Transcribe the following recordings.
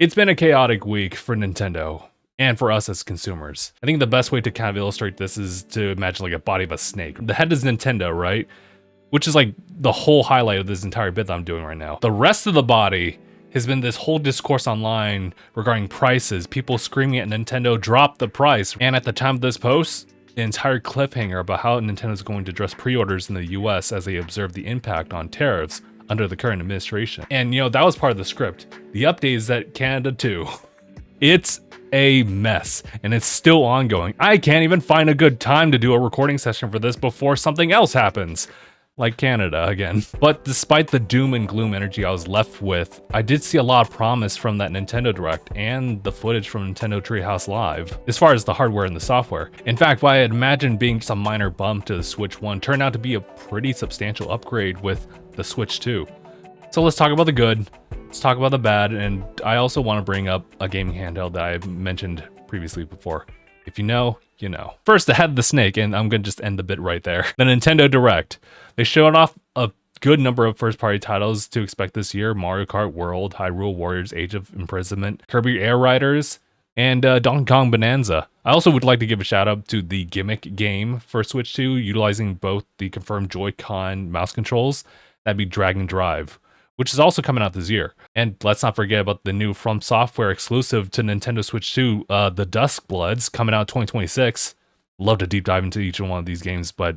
It's been a chaotic week for Nintendo and for us as consumers. I think the best way to kind of illustrate this is to imagine like a body of a snake. The head is Nintendo, right? Which is like the whole highlight of this entire bit that I'm doing right now. The rest of the body has been this whole discourse online regarding prices, people screaming at Nintendo, drop the price. And at the time of this post, an entire cliffhanger about how Nintendo is going to address pre-orders in the US as they observe the impact on tariffs under the current administration. And that was part of the script. The update is that Canada too. It's a mess and it's still ongoing. I can't even find a good time to do a recording session for this before something else happens. Like Canada again. But despite the doom and gloom energy I was left with, I did see a lot of promise from that Nintendo Direct and the footage from Nintendo Treehouse Live, as far as the hardware and the software. In fact, what I had imagined being just a minor bump to the Switch 1 turned out to be a pretty substantial upgrade with the Switch 2. So let's talk about the good, let's talk about the bad, and I also want to bring up a gaming handheld that I mentioned previously before. If you know, you know. First, the head of the snake, and I'm going to just end the bit right there. The Nintendo Direct. They showed off a good number of first-party titles to expect this year. Mario Kart World, Hyrule Warriors Age of Imprisonment, Kirby Air Riders, and Donkey Kong Bonanza. I also would like to give a shout out to the gimmick game for Switch 2, utilizing both the confirmed Joy-Con mouse controls. That'd be Dragon Drive, which is also coming out this year. And let's not forget about the new From Software exclusive to Nintendo Switch 2, the Duskbloods, coming out 2026. Love to deep dive into each one of these games, but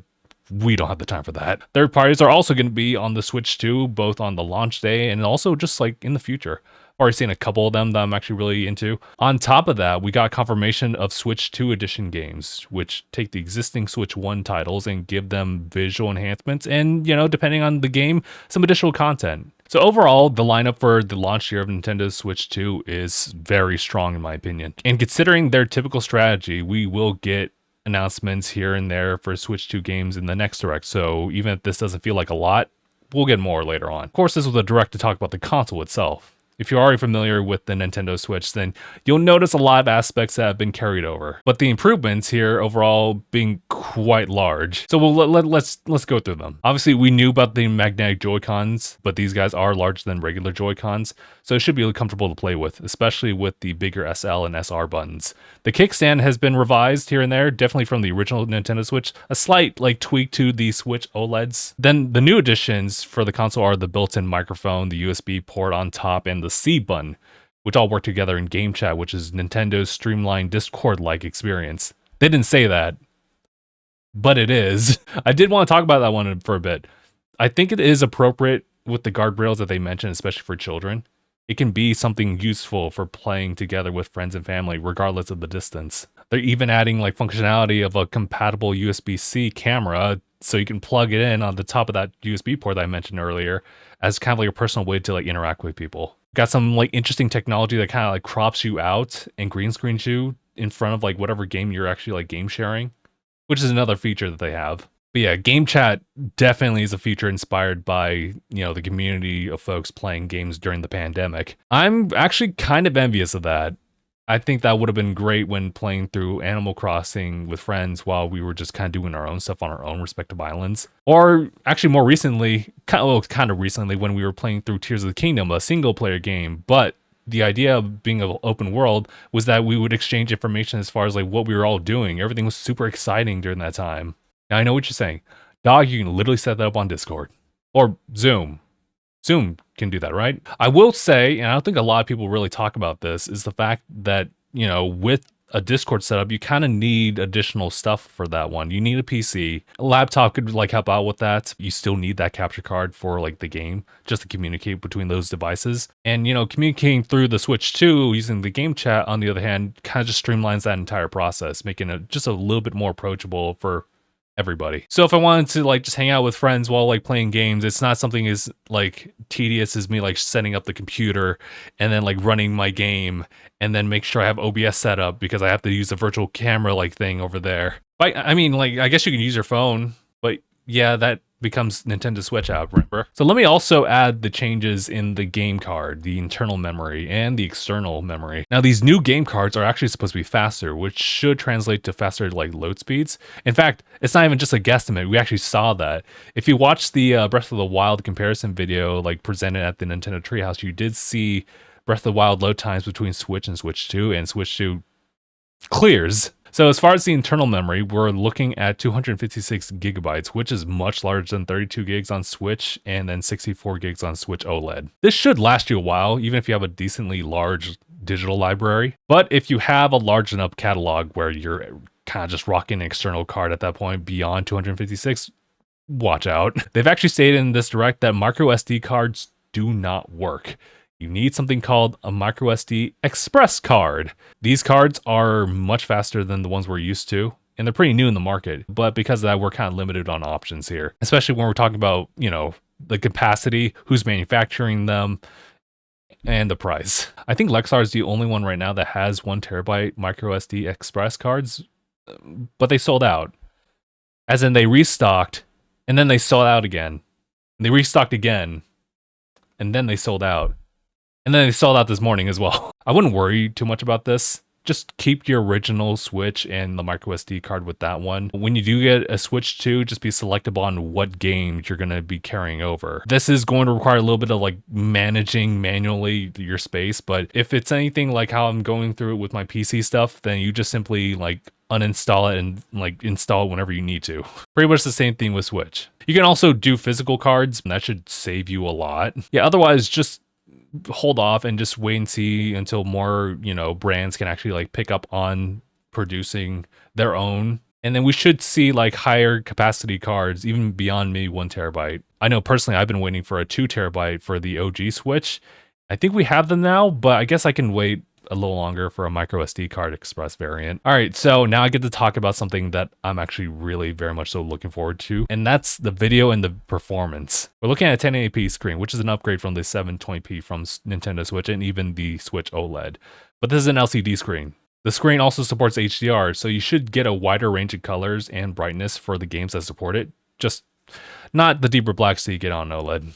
we don't have the time for that. Third parties are also going to be on the Switch 2, both on the launch day and also just like in the future. I've already seen a couple of them that I'm actually really into. On top of that, we got confirmation of Switch 2 edition games, which take the existing Switch 1 titles and give them visual enhancements and, depending on the game, some additional content. So overall, the lineup for the launch year of Nintendo Switch 2 is very strong in my opinion. And considering their typical strategy, we will get announcements here and there for Switch 2 games in the next Direct. So even if this doesn't feel like a lot, we'll get more later on. Of course, this was a Direct to talk about the console itself. If you're already familiar with the Nintendo Switch, then you'll notice a lot of aspects that have been carried over. But the improvements here overall being quite large. So let's go through them. Obviously, we knew about the magnetic Joy-Cons, but these guys are larger than regular Joy-Cons, so it should be really comfortable to play with, especially with the bigger SL and SR buttons. The kickstand has been revised here and there, definitely from the original Nintendo Switch. A slight tweak to the Switch OLEDs. Then the new additions for the console are the built-in microphone, the USB port on top, and the C button, which all work together in Game Chat, which is Nintendo's streamlined Discord-like experience. They didn't say that, but it is. I did want to talk about that one for a bit. I think it is appropriate with the guardrails that they mentioned, especially for children. It can be something useful for playing together with friends and family, regardless of the distance. They're even adding functionality of a compatible USB-C camera, so you can plug it in on the top of that USB port that I mentioned earlier, as kind of like a personal way to interact with people. Got some interesting technology that kind of crops you out and green screens you in front of whatever game you're actually game sharing, which is another feature that they have. But yeah, Game Chat definitely is a feature inspired by, the community of folks playing games during the pandemic. I'm actually kind of envious of that. I think that would have been great when playing through Animal Crossing with friends while we were just kind of doing our own stuff on our own respective islands. Or actually more recently, kind of recently when we were playing through Tears of the Kingdom, a single player game. But the idea of being an open world was that we would exchange information as far as what we were all doing. Everything was super exciting during that time. Now I know what you're saying. Dog, you can literally set that up on Discord. Or Zoom. Zoom can do that, right? I will say, and I don't think a lot of people really talk about this, is the fact that, with a Discord setup, you kind of need additional stuff for that one. You need a PC. A laptop could help out with that. You still need that capture card for the game, just to communicate between those devices. And, communicating through the Switch 2 using the Game Chat, on the other hand, kind of just streamlines that entire process, making it just a little bit more approachable for everybody. So if I wanted to just hang out with friends while playing games, it's not something as tedious as me setting up the computer and then running my game and then make sure I have OBS set up because I have to use the virtual camera thing over there. But I mean, I guess you can use your phone, but yeah, that becomes Nintendo Switch app, remember? So let me also add the changes in the game card, the internal memory, and the external memory. Now, these new game cards are actually supposed to be faster, which should translate to faster load speeds. In fact, it's not even just a guesstimate. We actually saw that. If you watch the Breath of the Wild comparison video presented at the Nintendo Treehouse, you did see Breath of the Wild load times between Switch and Switch 2, and Switch 2 clears. So as far as the internal memory, we're looking at 256 gigabytes, which is much larger than 32 gigs on Switch and then 64 gigs on Switch OLED. This should last you a while, even if you have a decently large digital library. But if you have a large enough catalog where you're kind of just rocking an external card at that point beyond 256, watch out. They've actually stated in this direct that micro SD cards do not work. You need something called a micro SD express card. These cards are much faster than the ones we're used to, and they're pretty new in the market. But because of that, we're kind of limited on options here, especially when we're talking about, you know, the capacity, who's manufacturing them, and the price. I think Lexar is the only one right now that has 1 terabyte micro SD express cards, but they sold out. As in, they restocked, and then they sold out again. They restocked again, and then they sold out. And then they sold out this morning as well. I wouldn't worry too much about this. Just keep your original Switch and the micro SD card with that one. When you do get a Switch 2, just be selective on what games you're going to be carrying over. This is going to require a little bit of like managing manually your space, but if it's anything like how I'm going through it with my PC stuff, then you just simply like uninstall it and like install it whenever you need to. Pretty much the same thing with Switch. You can also do physical cards, and that should save you a lot. Yeah, otherwise just hold off and just wait and see until more, you know, brands can actually like pick up on producing their own. And then we should see like higher capacity cards, even beyond maybe 1 terabyte. I know personally, I've been waiting for a 2 terabyte for the OG Switch. I think we have them now, but I guess I can wait a little longer for a micro SD card express variant. All right, so now I get to talk about something that I'm actually really very much so looking forward to, and that's the video and the performance. We're looking at a 1080p screen, which is an upgrade from the 720p from Nintendo Switch and even the Switch OLED. But this is an LCD screen. The screen also supports HDR, so you should get a wider range of colors and brightness for the games that support it. Just not the deeper blacks that you get on OLED.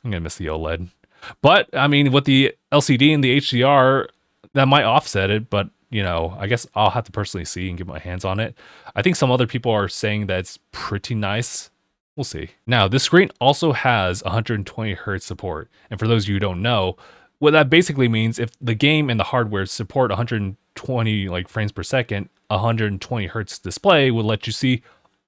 I'm gonna miss the OLED. But, I mean, with the LCD and the HDR, that might offset it, but, you know, I guess I'll have to personally see and get my hands on it. I think some other people are saying that it's pretty nice. We'll see. Now, this screen also has 120 hertz support. And for those of you who don't know, what that basically means, if the game and the hardware support 120 like frames per second, 120 hertz display will let you see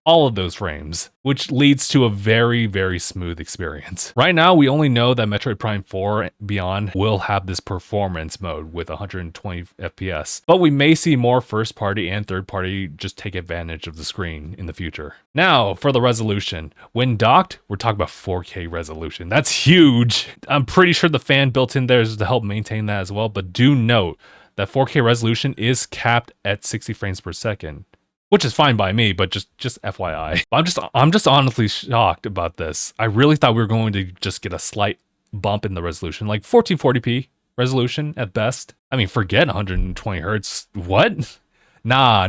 all of those frames, which leads to a very, very smooth experience. Right now, we only know that Metroid Prime 4 Beyond will have this performance mode with 120 FPS, but we may see more first party and third party just take advantage of the screen in the future. Now, for the resolution. When docked, we're talking about 4K resolution. That's huge. I'm pretty sure the fan built in there is to help maintain that as well, but do note that 4K resolution is capped at 60 frames per second. Which is fine by me, but just FYI. I'm just honestly shocked about this. I really thought we were going to just get a slight bump in the resolution, like 1440p resolution at best. I mean, forget 120 hertz. What? Nah,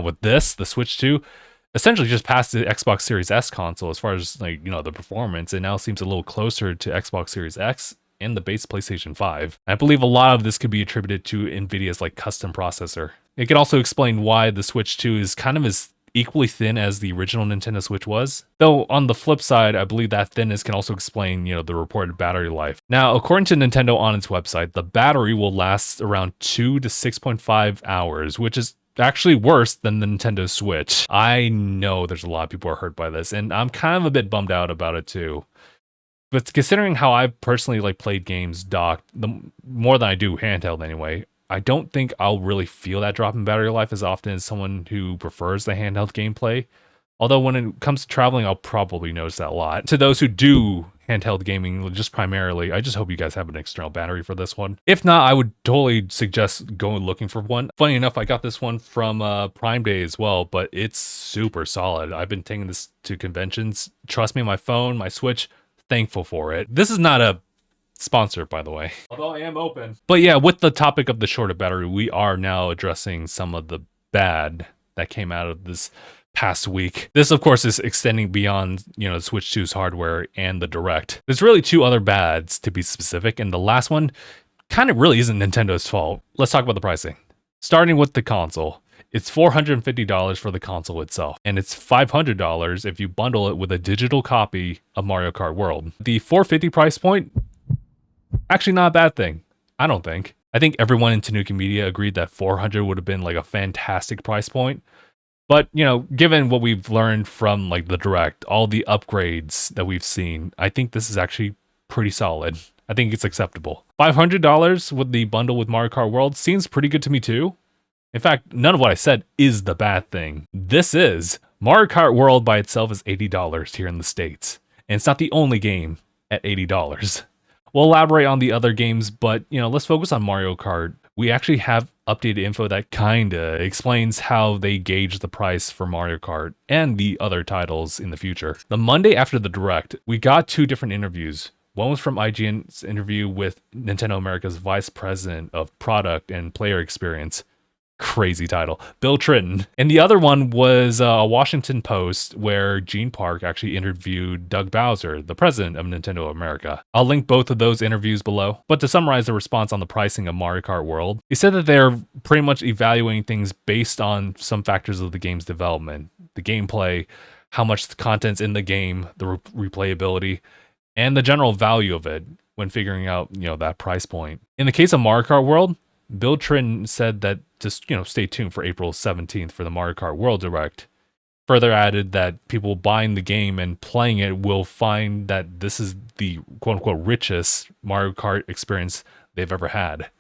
with this, the Switch 2 essentially just passed the Xbox Series S console as far as like, you know, the performance. It now seems a little closer to Xbox Series X and the base PlayStation 5. I believe a lot of this could be attributed to NVIDIA's like custom processor. It could also explain why the Switch 2 is kind of as equally thin as the original Nintendo Switch was. Though on the flip side, I believe that thinness can also explain, you know, the reported battery life. Now, according to Nintendo on its website, the battery will last around 2 to 6.5 hours, which is actually worse than the Nintendo Switch. I know there's a lot of people who are hurt by this, and I'm kind of a bit bummed out about it too. But considering how I've personally like played games docked, more than I do handheld anyway, I don't think I'll really feel that drop in battery life as often as someone who prefers the handheld gameplay. Although when it comes to traveling, I'll probably notice that a lot. To those who do handheld gaming just primarily, I just hope you guys have an external battery for this one. If not, I would totally suggest going looking for one. Funny enough, I got this one from Prime Day as well, but it's super solid. I've been taking this to conventions. Trust me, my phone, my Switch, thankful for it. This is not a sponsor, by the way, although I am open. But yeah, with the topic of the shorter battery, we are now addressing some of the bad that came out of this past week. This, of course, is extending beyond, you know, Switch 2's hardware and the Direct. There's really 2 other bads to be specific, and the last one kind of really isn't Nintendo's fault. Let's talk about the pricing. Starting with the console. It's $450 for the console itself, and it's $500 if you bundle it with a digital copy of Mario Kart World. The $450 price point Actually, not a bad thing. I don't think. I think everyone in Tanuki Media agreed that 400 would have been like a fantastic price point. But, you know, given what we've learned from like the direct, all the upgrades that we've seen, I think this is actually pretty solid. I think it's acceptable. $500 with the bundle with Mario Kart World seems pretty good to me too. In fact, none of what I said is the bad thing. This is Mario Kart World by itself is $80 here in the States. And it's not the only game at $80. We'll elaborate on the other games, but you know, let's focus on Mario Kart. We actually have updated info that kinda explains how they gauge the price for Mario Kart and the other titles in the future. The Monday after the Direct, we got 2 different interviews. One was from IGN's interview with Nintendo America's Vice President of Product and Player Experience. Crazy title, Bill Tritton. And the other one was a Washington Post where Gene Park actually interviewed Doug Bowser, the president of Nintendo America. I'll link both of those interviews below. But to summarize the response on the pricing of Mario Kart World, he said that they're pretty much evaluating things based on some factors of the game's development, the gameplay, how much content's in the game, the replayability, and the general value of it when figuring out, you know, that price point. In the case of Mario Kart World, Bill Tritton said that just, you know, stay tuned for April 17th for the Mario Kart World Direct. Further added that people buying the game and playing it will find that this is the quote-unquote richest Mario Kart experience they've ever had.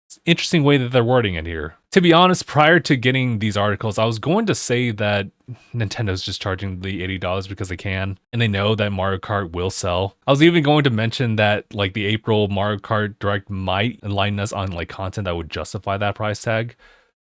It's an interesting way that they're wording it here. To be honest, prior to getting these articles, I was going to say that Nintendo's just charging the $80 because they can, and they know that Mario Kart will sell. I was even going to mention that like the April Mario Kart Direct might enlighten us on like content that would justify that price tag.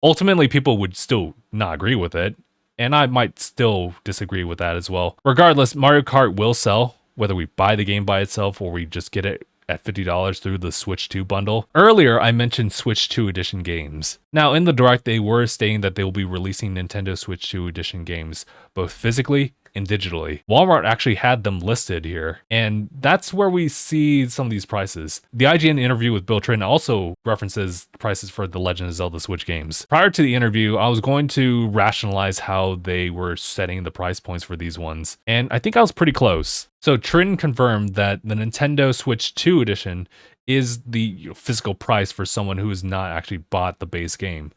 Ultimately, people would still not agree with it, and I might still disagree with that as well. Regardless, Mario Kart will sell, whether we buy the game by itself or we just get it at $50 through the Switch 2 bundle. Earlier, I mentioned Switch 2 edition games. Now, in the Direct, they were stating that they will be releasing Nintendo Switch 2 edition games, both physically and digitally. Walmart actually had them listed here, and that's where we see some of these prices. The IGN interview with Bill Tritton also references prices for the Legend of Zelda Switch games. Prior to the interview, I was going to rationalize how they were setting the price points for these ones, and I think I was pretty close. So Tritton confirmed that the Nintendo Switch 2 edition is the physical price for someone who has not actually bought the base game,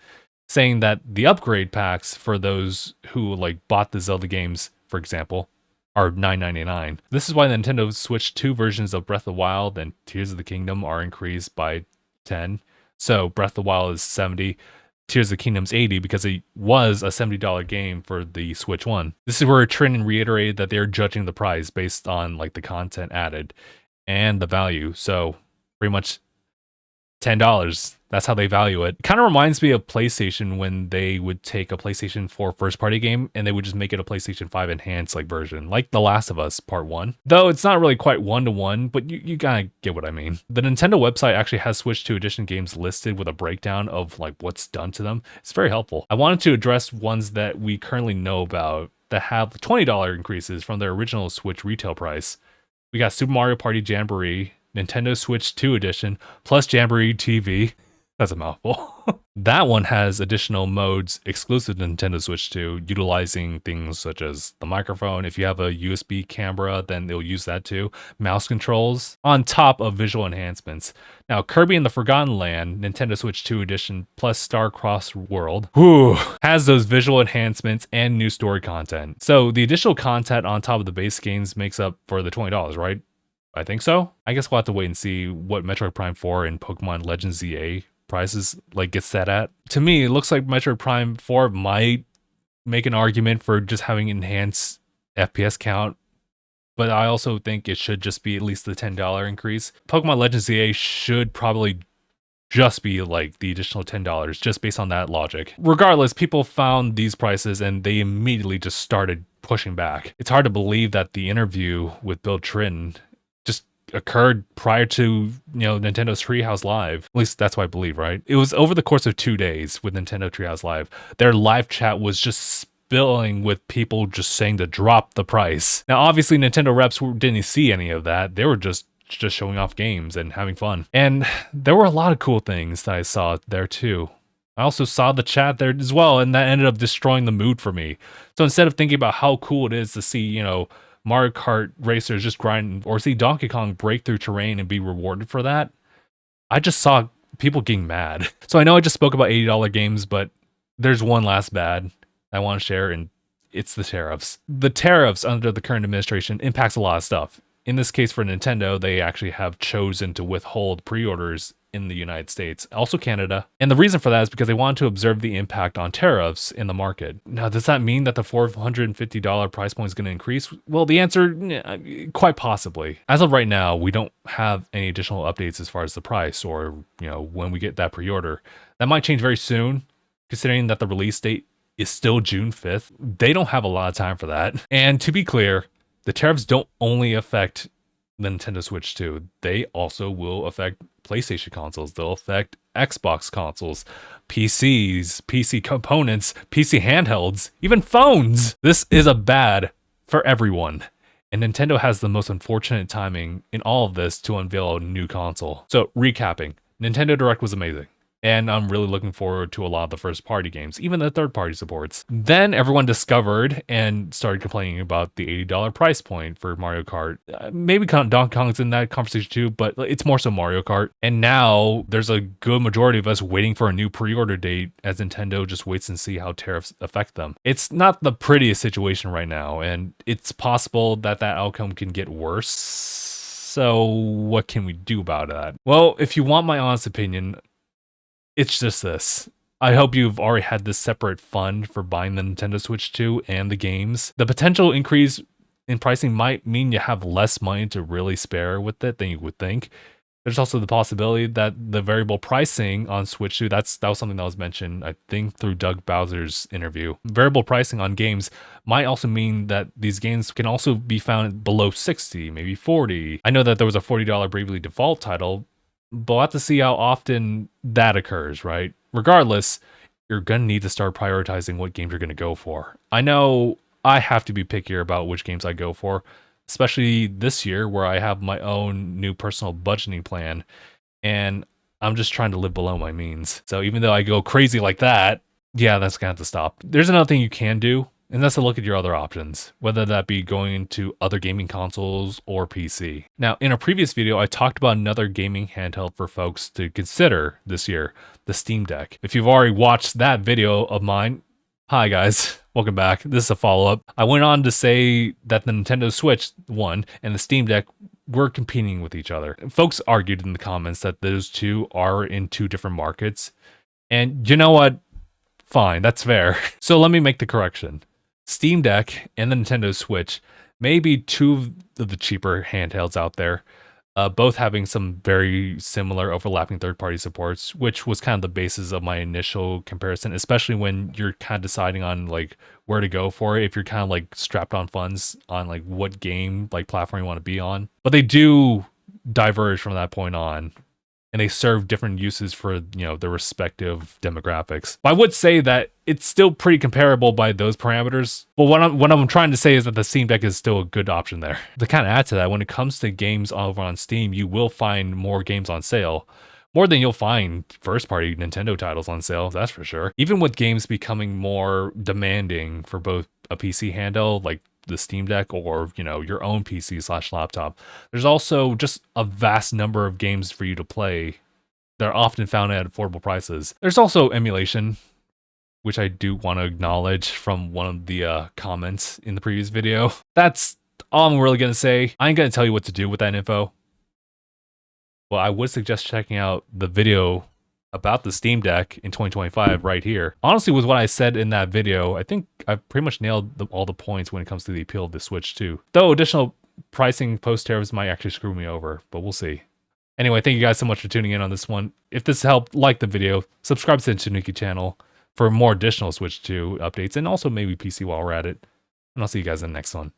saying that the upgrade packs for those who like bought the Zelda games, for example, are $9.99. This is why the Nintendo Switch 2 versions of Breath of the Wild and Tears of the Kingdom are increased by 10. So Breath of the Wild is 70, Tears of the Kingdom's 80 because it was a $70 game for the Switch 1. This is where Tritton reiterated that they're judging the price based on like the content added and the value. So pretty much $10. That's how they value it. It kind of reminds me of PlayStation when they would take a PlayStation 4 first-party game and they would just make it a PlayStation 5 enhanced like version, like The Last of Us Part 1. Though it's not really quite one-to-one, but you kind of get what I mean. The Nintendo website actually has Switch 2 edition games listed with a breakdown of like what's done to them. It's very helpful. I wanted to address ones that we currently know about that have $20 increases from their original Switch retail price. We got Super Mario Party Jamboree, Nintendo Switch 2 edition, plus Jamboree TV. That's a mouthful. That one has additional modes exclusive to Nintendo Switch 2, utilizing things such as the microphone. If you have a USB camera, then they'll use that too. Mouse controls, on top of visual enhancements. Now, Kirby and the Forgotten Land, Nintendo Switch 2 edition, plus Star-Crossed World, has those visual enhancements and new story content. So the additional content on top of the base games makes up for the $20, right? I think so. I guess we'll have to wait and see what Metroid Prime 4 and Pokemon Legends ZA prices like get set at. To me, it looks like Metroid Prime 4 might make an argument for just having enhanced FPS count, but I also think it should just be at least the $10 increase. Pokemon Legends ZA should probably just be like the additional $10 just based on that logic. Regardless, people found these prices and they immediately just started pushing back. It's hard to believe that the interview with Bill Tritton just occurred prior to, Nintendo's Treehouse Live. At least that's what I believe, right? It was over the course of 2 days with Nintendo Treehouse Live. Their live chat was just spilling with people just saying to drop the price. Now, obviously, Nintendo reps didn't see any of that. They were just showing off games and having fun. And there were a lot of cool things that I saw there too. I also saw the chat there as well, and that ended up destroying the mood for me. So instead of thinking about how cool it is to see, Mario Kart racers just grind or see Donkey Kong break through terrain and be rewarded for that, I just saw people getting mad. So I know I just spoke about $80 games, but there's one last bad I want to share, and it's the tariffs. The tariffs under the current administration impacts a lot of stuff. In this case for Nintendo, they actually have chosen to withhold pre-orders in the United States, also Canada. And the reason for that is because they want to observe the impact on tariffs in the market. Now, does that mean that the $450 price point is going to increase? Well, the answer, quite possibly. As of right now, we don't have any additional updates as far as the price or, when we get that pre-order. That might change very soon, considering that the release date is still June 5th. They don't have a lot of time for that. And to be clear, the tariffs don't only affect the Nintendo Switch 2. They also will affect PlayStation consoles. They'll affect Xbox consoles, PCs, PC components, PC handhelds, even phones. This is a bad for everyone. And Nintendo has the most unfortunate timing in all of this to unveil a new console. So recapping, Nintendo Direct was amazing. And I'm really looking forward to a lot of the first-party games, even the third-party supports. Then everyone discovered and started complaining about the $80 price point for Mario Kart. Maybe Donkey Kong's in that conversation too, but it's more so Mario Kart. And now there's a good majority of us waiting for a new pre-order date as Nintendo just waits and see how tariffs affect them. It's not the prettiest situation right now, and it's possible that that outcome can get worse. So what can we do about that? Well, if you want my honest opinion, it's just this. I hope you've already had this separate fund for buying the Nintendo Switch 2 and the games. The potential increase in pricing might mean you have less money to really spare with it than you would think. There's also the possibility that the variable pricing on Switch 2, that was something that was mentioned, I think, through Doug Bowser's interview. Variable pricing on games might also mean that these games can also be found below $60, maybe $40. I know that there was a $40 Bravely Default title, but we'll have to see how often that occurs, right? Regardless, you're going to need to start prioritizing what games you're going to go for. I know I have to be pickier about which games I go for, especially this year where I have my own new personal budgeting plan, and I'm just trying to live below my means. So even though I go crazy like that, yeah, that's going to have to stop. There's another thing you can do, and that's to look at your other options, whether that be going into other gaming consoles or PC. Now, in a previous video, I talked about another gaming handheld for folks to consider this year, the Steam Deck. If you've already watched that video of mine, hi guys, welcome back. This is a follow-up. I went on to say that the Nintendo Switch 1 and the Steam Deck were competing with each other. Folks argued in the comments that those two are in two different markets. And you know what? Fine, that's fair. So let me make the correction. Steam Deck and the Nintendo Switch may be two of the cheaper handhelds out there, both having some very similar overlapping third-party supports, which was kind of the basis of my initial comparison, especially when you're kind of deciding on like where to go for it, if you're kind of like strapped on funds on like what game, like platform you want to be on. But they do diverge from that point on, and they serve different uses for, their respective demographics. But I would say that it's still pretty comparable by those parameters. But what I'm trying to say is that the Steam Deck is still a good option there. To kind of add to that, when it comes to games over on Steam, you will find more games on sale. More than you'll find first-party Nintendo titles on sale, that's for sure. Even with games becoming more demanding for both a PC handheld, like the Steam Deck, or your own PC/laptop, there's also just a vast number of games for you to play that are often found at affordable prices. There's also emulation, which I do want to acknowledge from one of the comments in the previous video. That's all I'm really going to say. I ain't going to tell you what to do with that info. Well, I would suggest checking out the video about the Steam Deck in 2025 right here. Honestly, with what I said in that video, I think I've pretty much nailed all the points when it comes to the appeal of the Switch 2. Though additional pricing post-tariffs might actually screw me over, but we'll see. Anyway, thank you guys so much for tuning in on this one. If this helped, like the video, subscribe to the Tanuki channel for more additional Switch 2 updates, and also maybe PC while we're at it. And I'll see you guys in the next one.